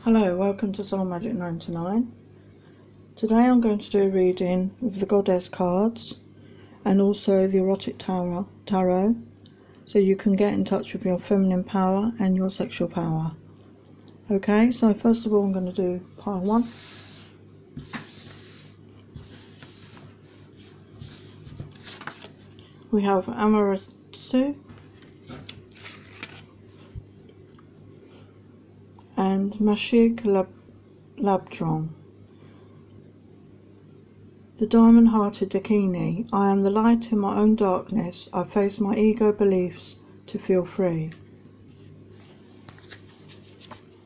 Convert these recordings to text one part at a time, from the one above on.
Hello, welcome to Soul Magic 99. Today I'm going to do a reading with the Goddess cards and also the Erotic Tarot, so you can get in touch with your feminine power and your sexual power. Okay, so first of all I'm going to do pile 1. We have Amaterasu and Mashig Labdron. The diamond-hearted Dakini. I am the light in my own darkness. I face my ego beliefs to feel free.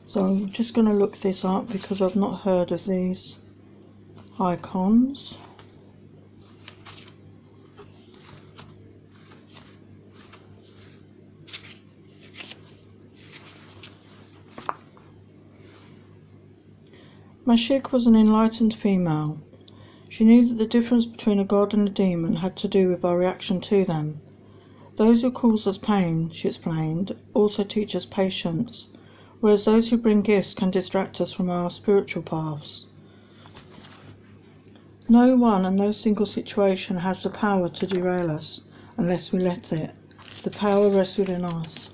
So I'm just going to look this up because I've not heard of these icons. Mashig was an enlightened female. She knew that the difference between a god and a demon had to do with our reaction to them. Those who cause us pain, she explained, also teach us patience, whereas those who bring gifts can distract us from our spiritual paths. No one and no single situation has the power to derail us unless we let it. The power rests within us.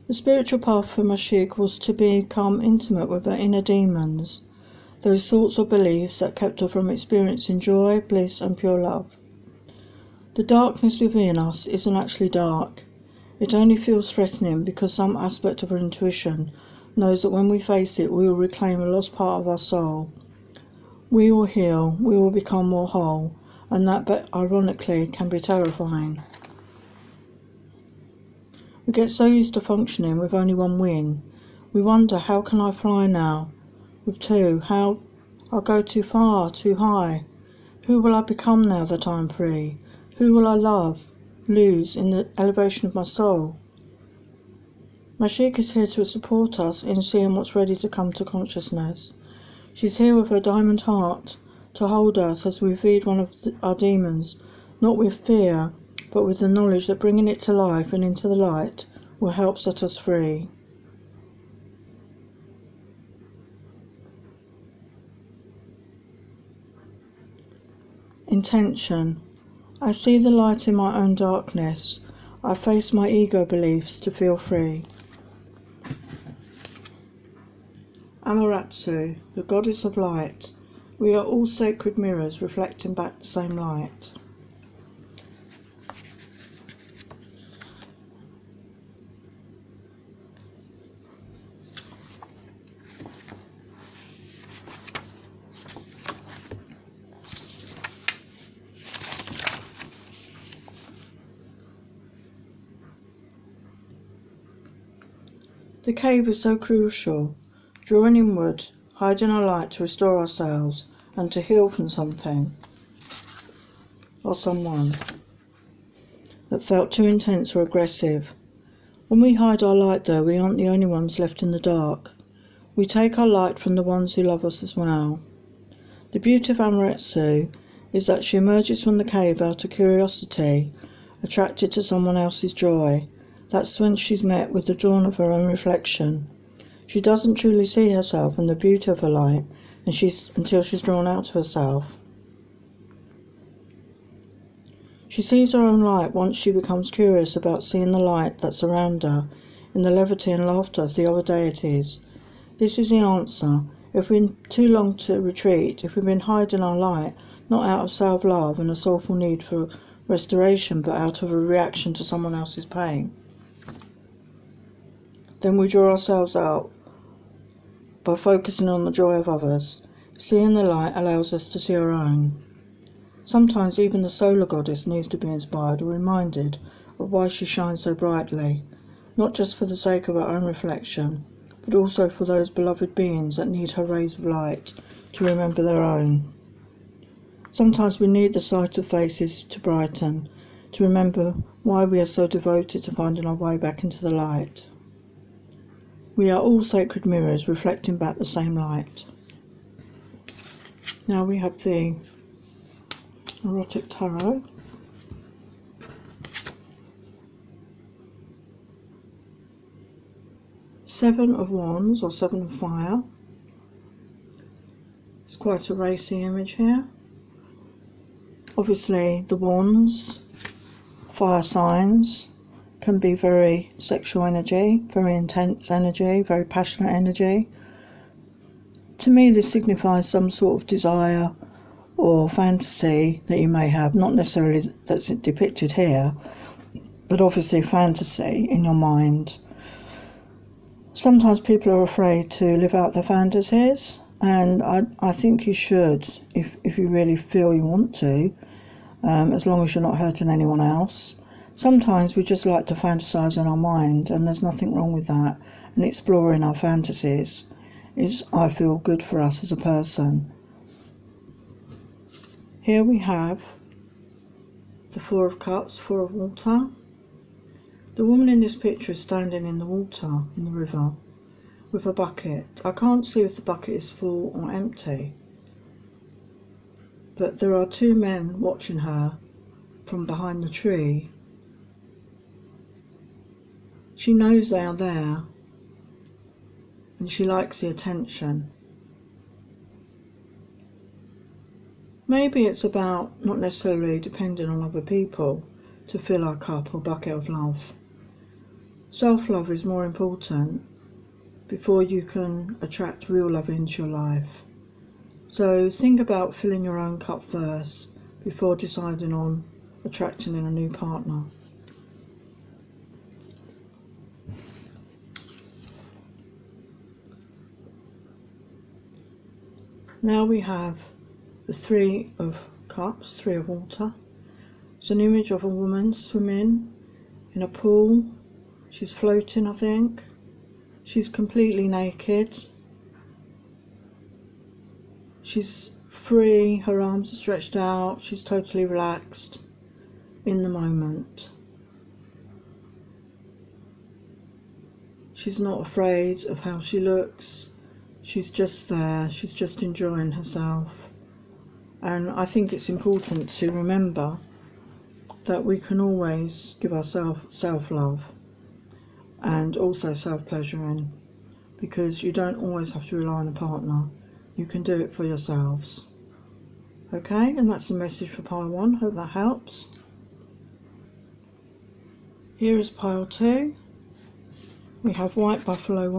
The spiritual path for Mashig was to become intimate with her inner demons, those thoughts or beliefs that kept her from experiencing joy, bliss and pure love. The darkness within us isn't actually dark. It only feels threatening because some aspect of our intuition knows that when we face it we will reclaim a lost part of our soul. We will heal, we will become more whole, and that, ironically, can be terrifying. We get so used to functioning with only one wing. We wonder, how can I fly now? With two, how I'll go too far, too high. Who will I become now that I'm free? Who will I love, lose in the elevation of my soul? Mashig is here to support us in seeing what's ready to come to consciousness. She's here with her diamond heart to hold us as we feed one of our demons, not with fear, but with the knowledge that bringing it to life and into the light will help set us free. Intention. I see the light in my own darkness. I face my ego beliefs to feel free. Amaterasu, the goddess of light. We are all sacred mirrors reflecting back the same light. The cave is so crucial, drawing inward, hiding our light to restore ourselves and to heal from something or someone that felt too intense or aggressive. When we hide our light though, we aren't the only ones left in the dark. We take our light from the ones who love us as well. The beauty of Amaterasu is that she emerges from the cave out of curiosity, attracted to someone else's joy. That's when she's met with the dawn of her own reflection. She doesn't truly see herself and the beauty of her light until she's drawn out of herself. She sees her own light once she becomes curious about seeing the light that's around her in the levity and laughter of the other deities. This is the answer. If we've been too long to retreat, if we've been hiding our light, not out of self-love and a soulful need for restoration, but out of a reaction to someone else's pain, then we draw ourselves out by focusing on the joy of others. Seeing the light allows us to see our own. Sometimes even the solar goddess needs to be inspired or reminded of why she shines so brightly, not just for the sake of her own reflection, but also for those beloved beings that need her rays of light to remember their own. Sometimes we need the sight of faces to brighten, to remember why we are so devoted to finding our way back into the light. We are all sacred mirrors reflecting back the same light. Now we have the Erotic Tarot. Seven of Wands or Seven of Fire. It's quite a racy image here. Obviously the Wands, fire signs, can be very sexual energy, very intense energy, very passionate energy. To me this signifies some sort of desire or fantasy that you may have, not necessarily that's depicted here, but obviously fantasy in your mind. Sometimes people are afraid to live out their fantasies, and I think you should if you really feel you want to, as long as you're not hurting anyone else. Sometimes we just like to fantasize in our mind, and there's nothing wrong with that, and exploring our fantasies is, I feel, good for us as a person. Here we have the Four of Cups, Four of Water. The woman in this picture is standing in the water, in the river, with a bucket. I can't see if the bucket is full or empty, but there are two men watching her from behind the tree. She knows they are there, and she likes the attention. Maybe it's about not necessarily depending on other people to fill our cup or bucket of love. Self-love is more important before you can attract real love into your life. So think about filling your own cup first before deciding on attracting in a new partner. Now we have the Three of Cups, Three of Water. It's an image of a woman swimming in a pool. She's floating, I think. She's completely naked. She's free, her arms are stretched out, she's totally relaxed in the moment. She's not afraid of how she looks. She's just there, she's just enjoying herself. And I think it's important to remember that we can always give ourselves self-love and also self-pleasuring, because you don't always have to rely on a partner. You can do it for yourselves. Okay, and that's the message for pile 1. Hope that helps. Here is pile 2. We have White Buffalo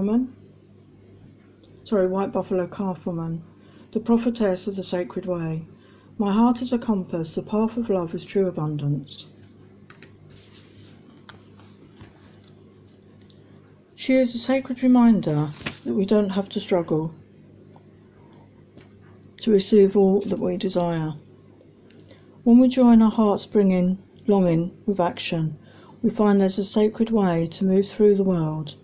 Calf Woman, the prophetess of the sacred way. My heart is a compass, the path of love is true abundance. She is a sacred reminder that we don't have to struggle to receive all that we desire. When we join our heart's longing with action, we find there's a sacred way to move through the world.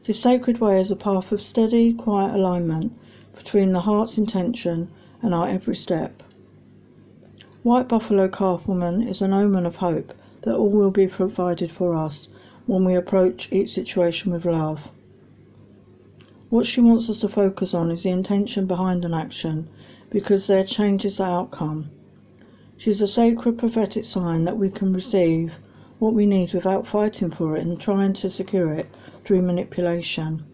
This sacred way is a path of steady, quiet alignment between the heart's intention and our every step. White Buffalo Calf Woman is an omen of hope that all will be provided for us when we approach each situation with love. What she wants us to focus on is the intention behind an action, because there changes the outcome. She is a sacred prophetic sign that we can receive what we need without fighting for it and trying to secure it through manipulation.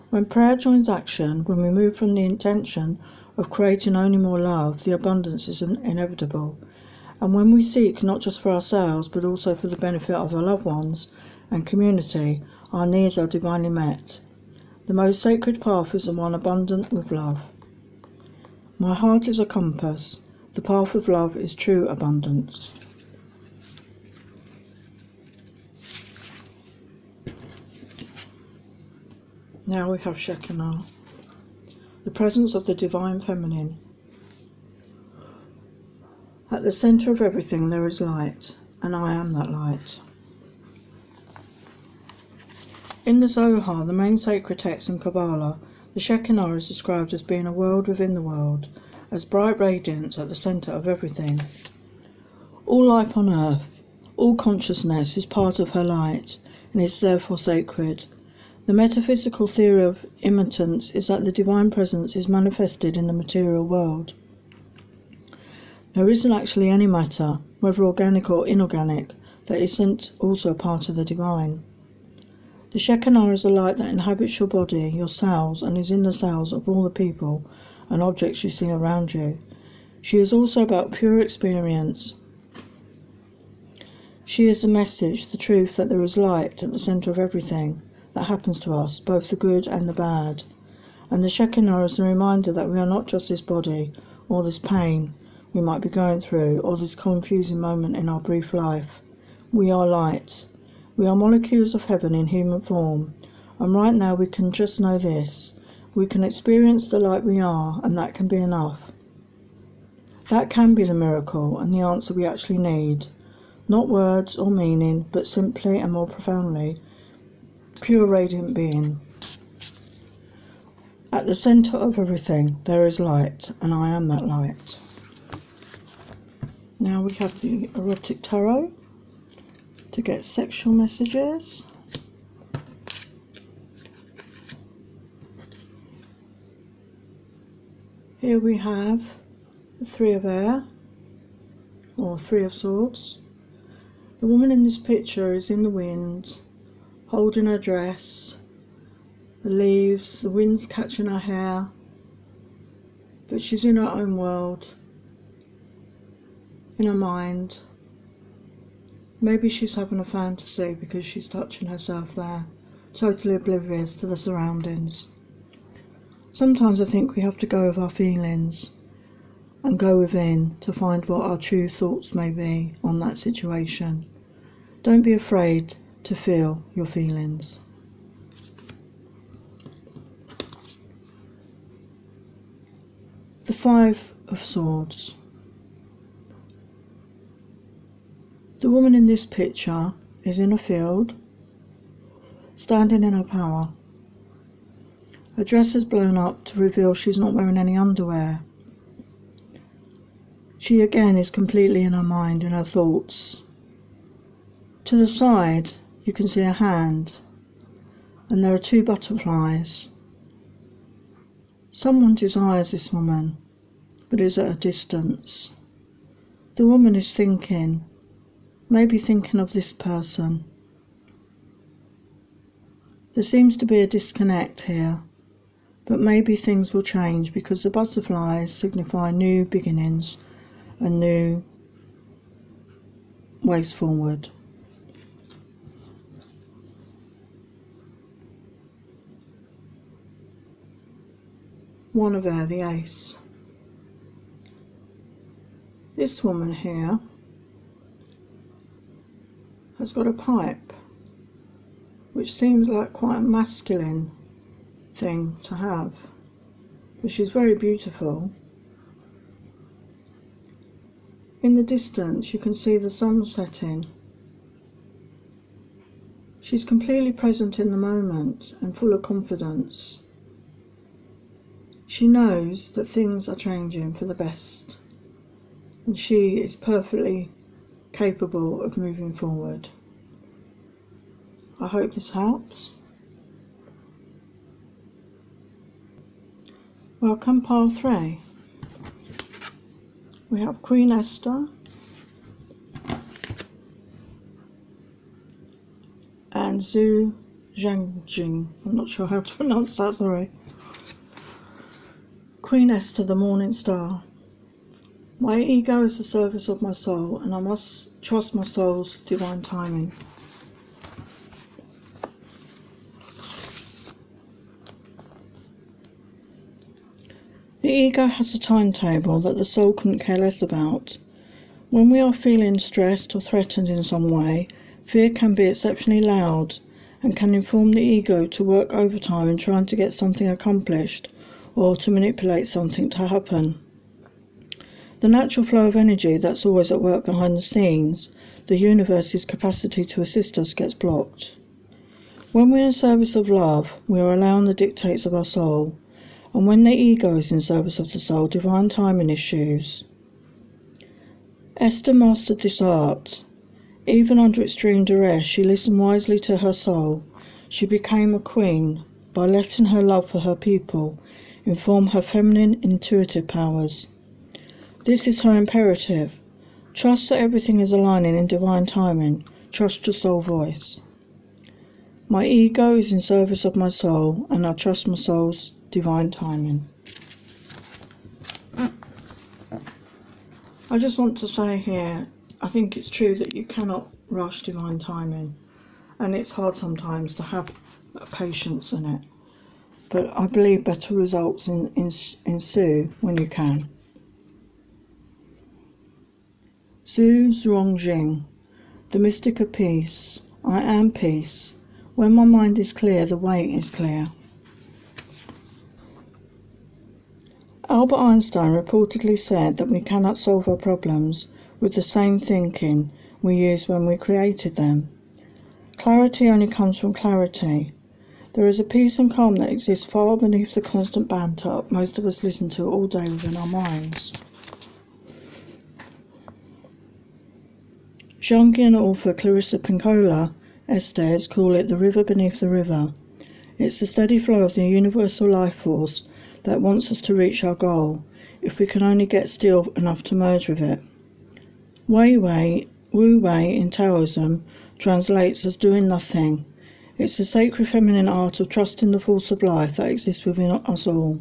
When prayer joins action, when we move from the intention of creating only more love, the abundance is inevitable. And when we seek not just for ourselves but also for the benefit of our loved ones and community, our needs are divinely met. The most sacred path is the one abundant with love. My heart is a compass, the path of love is true abundance. Now we have Shekinah, the presence of the divine feminine. At the centre of everything there is light, and I am that light. In the Zohar, the main sacred text in Kabbalah, the Shekinah is described as being a world within the world, as bright radiance at the centre of everything. All life on earth, all consciousness is part of her light, and is therefore sacred. The metaphysical theory of immanence is that the divine presence is manifested in the material world. There isn't actually any matter, whether organic or inorganic, that isn't also a part of the divine. The Shekinah is a light that inhabits your body, your cells, and is in the cells of all the people and objects you see around you. She is also about pure experience. She is the message, the truth that there is light at the centre of everything that happens to us, both the good and the bad. And the Shekinah is the reminder that we are not just this body, or this pain we might be going through, or this confusing moment in our brief life. We are light. We are molecules of heaven in human form. And right now we can just know this. We can experience the light we are, and that can be enough. That can be the miracle and the answer we actually need. Not words or meaning, but simply and more profoundly, pure radiant being. At the centre of everything there is light, and I am that light. Now we have the erotic tarot to get sexual messages. Here we have the Three of Air, or Three of Swords. The woman in this picture is in the wind, holding her dress, the leaves, the wind's catching her hair, but she's in her own world, in her mind. Maybe she's having a fantasy because she's touching herself there, totally oblivious to the surroundings. Sometimes I think we have to go with our feelings and go within to find what our true thoughts may be on that situation. Don't be afraid to feel your feelings. The Five of Swords. The woman in this picture is in a field, standing in her power. Her dress is blown up to reveal she's not wearing any underwear. She again is completely in her mind, in her thoughts. To the side you can see a hand, and there are two butterflies. Someone desires this woman, but is at a distance. The woman is thinking, maybe thinking of this person. There seems to be a disconnect here, but maybe things will change because the butterflies signify new beginnings and new ways forward. One of Air, the Ace. This woman here has got a pipe, which seems like quite a masculine thing to have, but she's very beautiful. In the distance you can see the sun setting. She's completely present in the moment and full of confidence. She knows that things are changing for the best, and she is perfectly capable of moving forward. I hope this helps. Welcome, pile 3. We have Queen Esther and Zhu Zhangjing. I'm not sure how to pronounce that, sorry. Queen Esther, the morning star. My ego is the service of my soul, and I must trust my soul's divine timing. The ego has a timetable that the soul couldn't care less about. When we are feeling stressed or threatened in some way, fear can be exceptionally loud and can inform the ego to work overtime in trying to get something accomplished or to manipulate something to happen. The natural flow of energy that's always at work behind the scenes, the universe's capacity to assist us, gets blocked. When we're in service of love, we are allowing the dictates of our soul, and when the ego is in service of the soul, divine timing issues. Esther mastered this art. Even under extreme duress, she listened wisely to her soul. She became a queen by letting her love for her people inform her feminine intuitive powers. This is her imperative. Trust that everything is aligning in divine timing. Trust your soul voice. My ego is in service of my soul, and I trust my soul's divine timing. I just want to say here, I think it's true that you cannot rush divine timing, and it's hard sometimes to have patience in it. But I believe better results ensue when you can. Zhu Zhuangjing, the mystic of peace. I am peace. When my mind is clear, the way is clear. Albert Einstein reportedly said that we cannot solve our problems with the same thinking we used when we created them. Clarity only comes from clarity. There is a peace and calm that exists far beneath the constant banter most of us listen to all day within our minds. Jungian author Clarissa Pinkola Estes call it the river beneath the river. It's the steady flow of the universal life force that wants us to reach our goal, if we can only get still enough to merge with it. Wu Wei in Taoism translates as doing nothing. It's the sacred feminine art of trusting the force of life that exists within us all.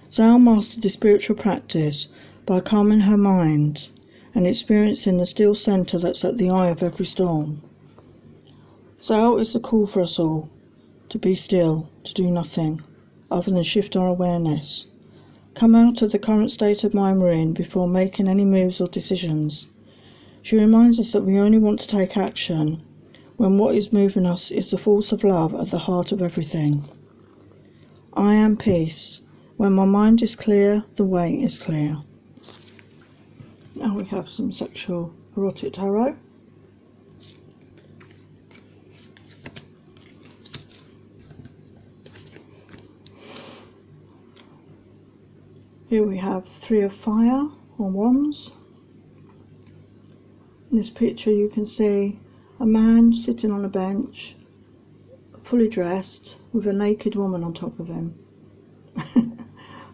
Zhao mastered this spiritual practice by calming her mind and experiencing the still centre that's at the eye of every storm. Zhao is the call for us all, to be still, to do nothing, other than shift our awareness. Come out of the current state of mind we're in before making any moves or decisions. She reminds us that we only want to take action when what is moving us is the force of love at the heart of everything. I am peace. When my mind is clear, the way is clear. Now we have some sexual erotic tarot. Here we have the Three of Fire or Wands. In this picture you can see a man sitting on a bench, fully dressed, with a naked woman on top of him.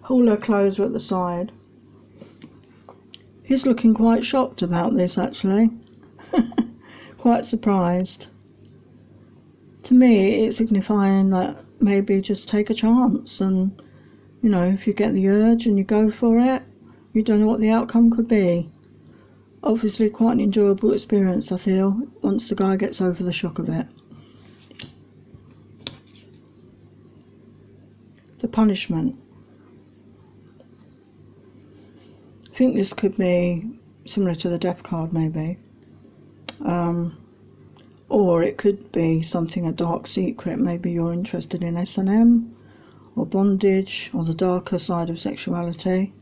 All her clothes are at the side. He's looking quite shocked about this, actually. Quite surprised. To me, it's signifying that maybe just take a chance and, you know, if you get the urge and you go for it, you don't know what the outcome could be. Obviously quite an enjoyable experience, I feel, once the guy gets over the shock of it. The Punishment. I think this could be similar to the Death card, maybe. Or it could be something, a dark secret. Maybe you're interested in S&M or bondage or the darker side of sexuality.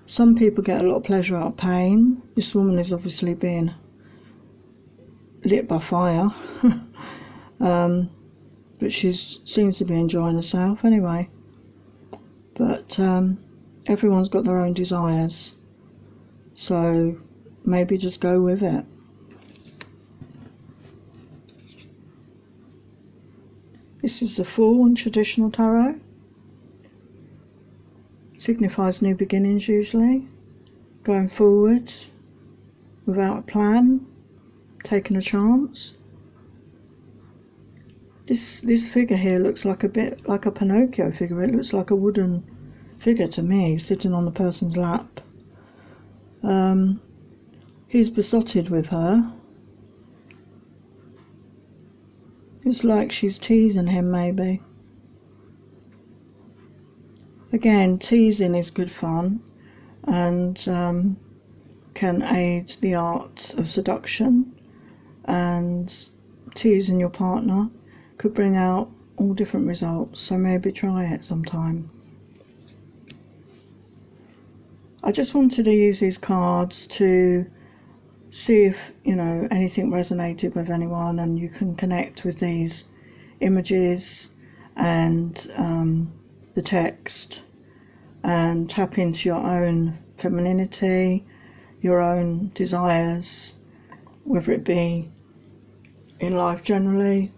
Some people get a lot of pleasure out of pain. This woman is obviously being lit by fire. But she seems to be enjoying herself anyway. But everyone's got their own desires. So maybe just go with it. This is the Fool in traditional tarot. Signifies new beginnings usually. Going forward without a plan. Taking a chance. This figure here looks like a bit like a Pinocchio figure. It looks like a wooden figure to me, sitting on the person's lap. He's besotted with her. It's like she's teasing him, maybe. Again, teasing is good fun and can aid the art of seduction, and teasing your partner could bring out all different results, so maybe try it sometime. I just wanted to use these cards to see if, you know, anything resonated with anyone, and you can connect with these images and the text and tap into your own femininity, your own desires, whether it be in life generally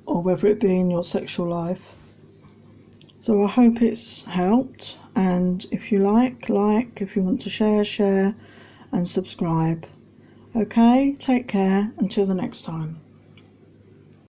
or whether it be in your sexual life. So I hope it's helped, and if you like, if you want to share, and subscribe. Okay, take care until the next time.